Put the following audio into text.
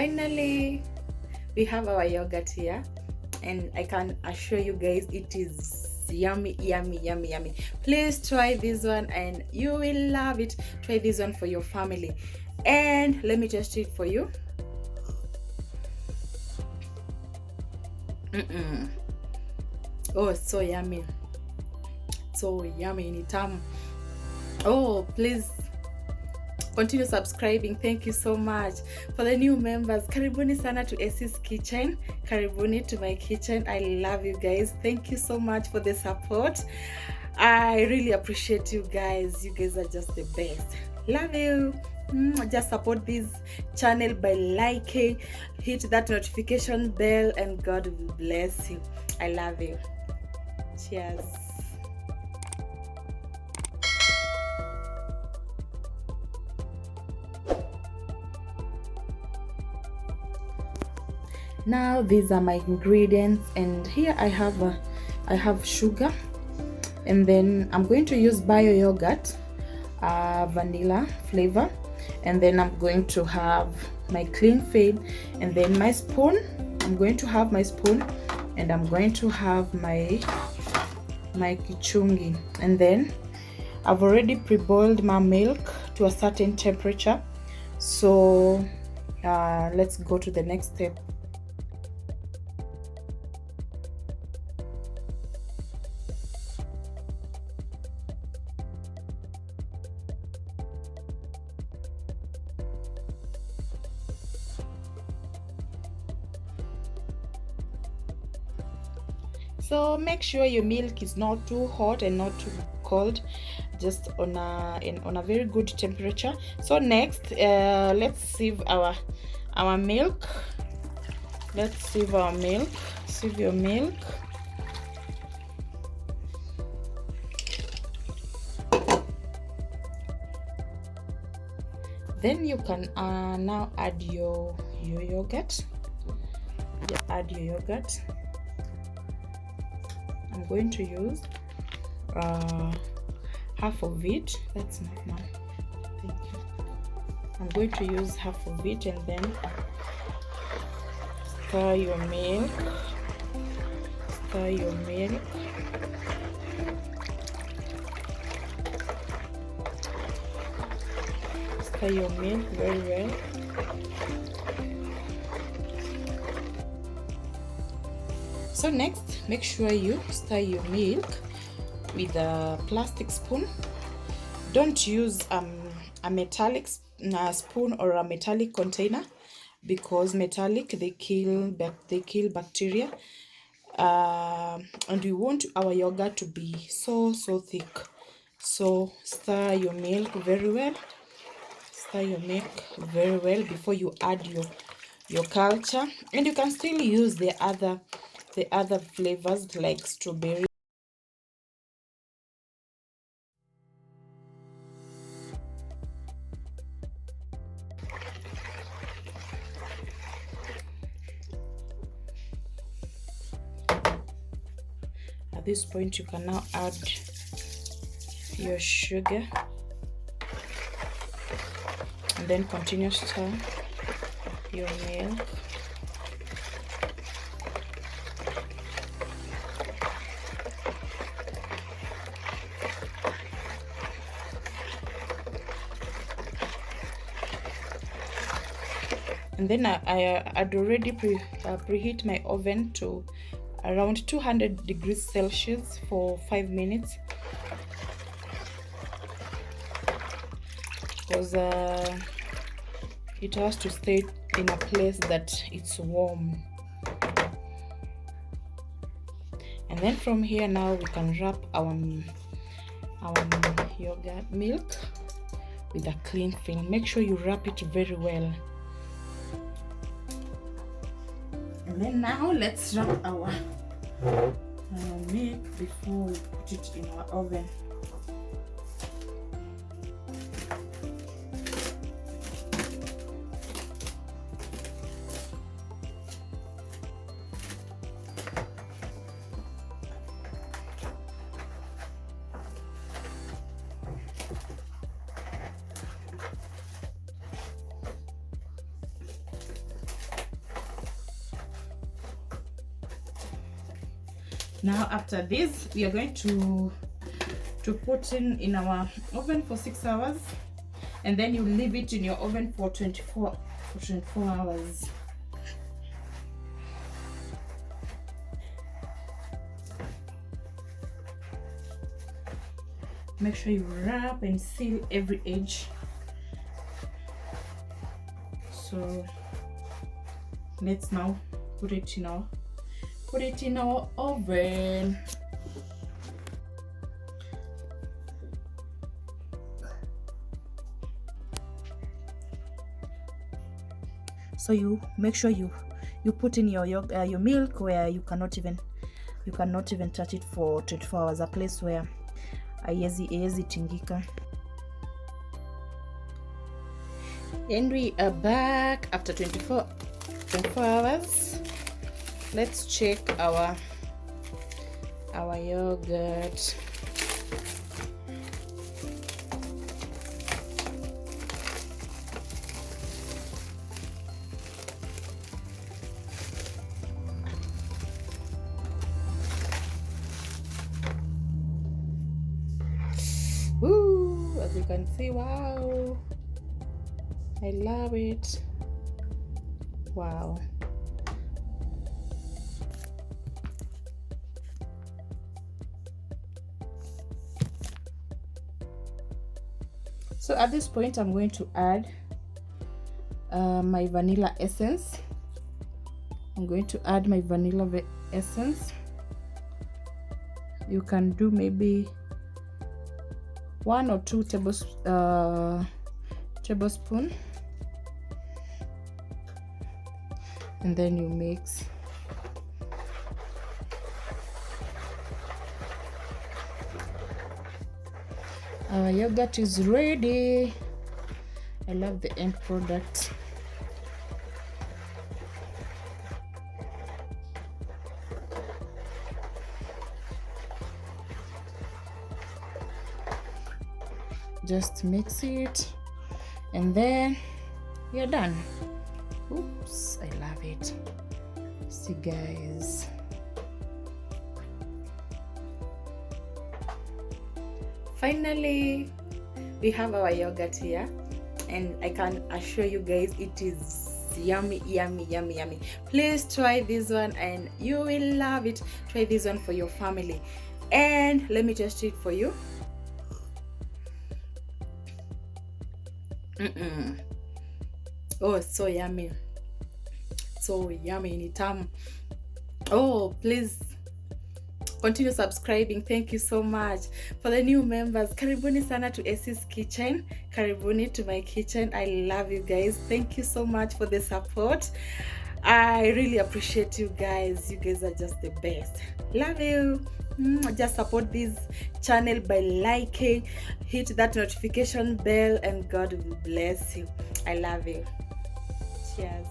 Finally, we have our yogurt here, and I can assure you guys it is yummy, yummy, yummy, yummy. Please try this one and you will love it. Try this one for your family, and let me test it for you. Oh, so yummy, so yummy, ni tamu. Oh, please continue subscribing. Thank you so much. For the new members, karibuni sana to Essie's kitchen, karibuni to my kitchen. I love you guys. Thank you so much for the support. I really appreciate you guys. You guys are just the best. Love you. Just support this channel by liking, hit that notification bell, and God will bless you. I love you. Cheers. Now these are my ingredients, and here I have sugar, and then I'm going to use bio yogurt, vanilla flavor, and then I'm going to have my clean film, and then my spoon. I'm going to have my spoon, and I'm going to have my kichungi, and then I've already pre-boiled my milk to a certain temperature. So let's go to the next step. So make sure your milk is not too hot and not too cold, just on a very good temperature. So next, let's sieve our milk. Let's sieve our milk. Sieve your milk. Then you can now add your yogurt. Add your yogurt. I'm going to use half of it. That's enough now. Thank you. I'm going to use half of it, and then stir your milk. Stir your milk. Stir your milk very well. So next, make sure you stir your milk with a plastic spoon. Don't use a metallic spoon or a metallic container, because metallic they kill bacteria, and we want our yogurt to be so thick. So stir your milk very well. Stir your milk very well before you add your culture, and you can still use the other flavors like strawberry. At this point, you can now add your sugar, and then continue to stir your milk. And then I'd already preheat my oven to around 200 degrees Celsius for 5 minutes, because it has to stay in a place that it's warm. And then from here, now we can wrap our yogurt milk with a clean film. Make sure you wrap it very well. And then now let's wrap our milk before we put it in our oven. Now after this, we are going to put in our oven for 6 hours, and then you leave it in your oven for 24 hours. Make sure you wrap and seal every edge. So let's now put it in our oven. So you make sure you put in your milk where you cannot even touch it for 24 hours, a place where haiwezi tingika. And we are back after 24 hours. Let's check our yogurt. Woo, as you can see, wow, I love it. Wow. So at this point, I'm going to add my vanilla essence. I'm going to add my vanilla essence. You can do maybe 1 or 2 tablespoons, and then you mix. Our yogurt is ready. I love the end product. Just mix it, and then you're done. Oops, I love it. See, guys. Finally, we have our yogurt here, and I can assure you guys it is yummy, yummy, yummy, yummy. Please try this one and you will love it. Try this one for your family, and let me test it for you. Oh, it's so yummy, so yummy, ni tamu. Oh, please continue subscribing. Thank you so much. For the new members, karibuni sana to Essie's kitchen. Karibuni to my kitchen. I love you guys. Thank you so much for the support. I really appreciate you guys. You guys are just the best. Love you. Just support this channel by liking, hit that notification bell, and God will bless you. I love you. Cheers.